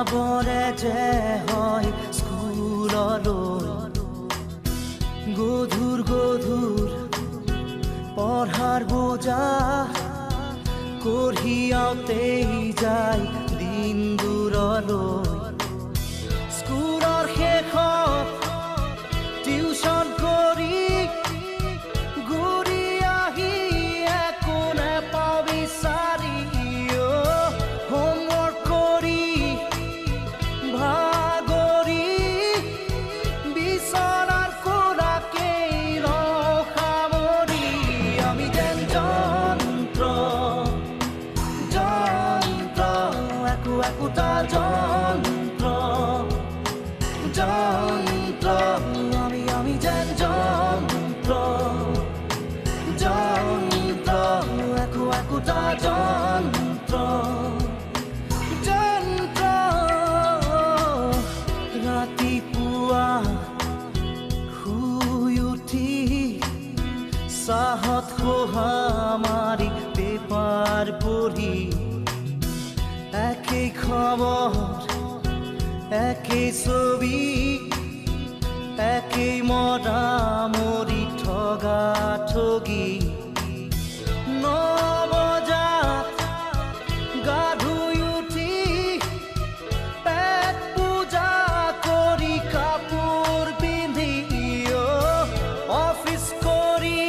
যাবৰে যে হয় স্কুললৈ গধুৰ গধুৰ পঢ়াৰ বোজা কঢ়িয়াওঁতেই যায় দিন দূৰলৈ স্কুলৰ শেষত টিউচন কৰি ঘূৰি আহি একো নেপাওঁ বিচাৰি হোমৱৰ্ক কৰি ভাগৰি বিচনাৰ কোলাকেই লওঁ সামৰি আমি যেন যন্ত্ৰ যন্ত্ৰ একো একোটা যন্ত্ৰ যন্ত্ৰ আমি যেন যন্ত্ৰ যন্ত্ৰ একো একোটা যন্ত্ৰ যন্ত্ৰ ৰাতিপুৱা শুই উঠি চাহত খোহা মাৰি পেপাৰ পঢ়ি একেই খবৰ একেই ছবি একেই মৰামৰি ঠগা ঠগি 9 বজাত গা ধুই উঠি পেট পূজা কৰি কাপোৰ পিন্ধি অফিচ কৰি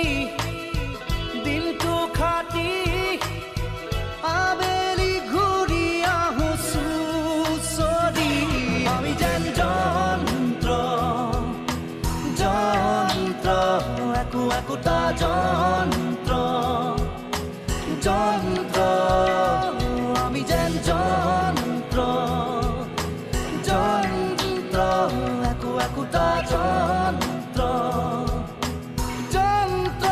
দিনটো খাটি আবেলি ঘূৰি আহোঁ চুচৰি আমি যেন যন্ত্ৰ যন্ত্ৰ একো একোটা যন্ত্ৰ যন্ত্ৰ আমি যেন যন্ত্ৰ যন্ত্ৰ একো একোটা যন্ত্ৰ যন্ত্ৰ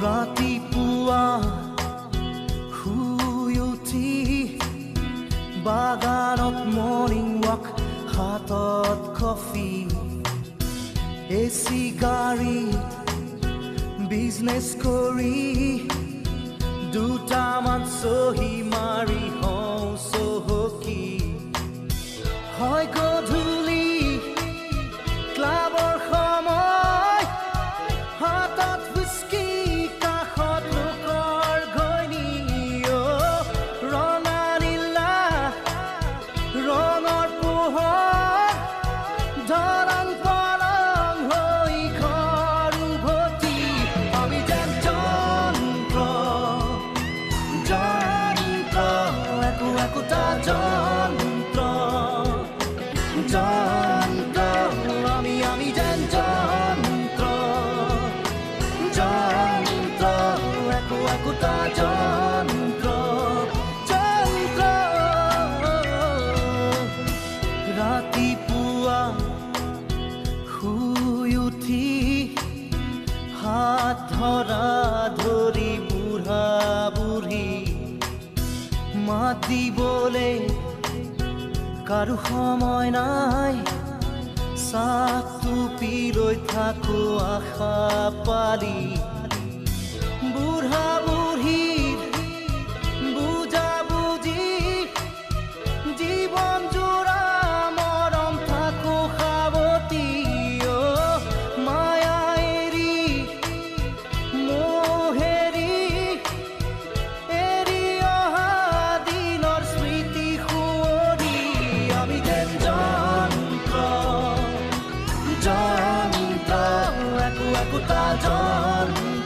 ৰাতিপুৱা শুই উঠি বাগানত মৰ্ণিং ৱাক হাতত কফি এচি গাড়ীত বিজনেছ কৰি দুটামান চহী মাৰি হওঁ চহকী হয় গধূলি ক্লাবৰ সময় হাতত হুইস্কি কাষত লোকৰ ঘৈণী ৰঙা নীলা ৰঙৰ পোহৰ ধৰণ পলং হৈ ঘৰ উভতি আমি যেন যন্ত্ৰ যন্ত্ৰ একো একোটা যন্ত্ৰ যন্ত্ৰ আমি যেন যন্ত্ৰ যন্ত্ৰ একো একোটা যন্ত্ৰ যন্ত্ৰ ৰাতিপুৱা শুই উঠি হাত ধৰা ধৰি বুঢ়া বুঢ়ী মাত দিবলে কাৰো সময় নাই চাহটো পিলৈ থাকো আশা পালি বুঢ়া বুঢ়ীৰ বুজা বুজি জীৱন জোৰা মৰম থাকো সাৱতি মায়া এৰি মোহেৰি এৰি অহা দিনৰ স্মৃতি সুঁৱৰি আমি যেন যন্ত্ৰ যন্ত্ৰ একো একোটা যন্ত্ৰ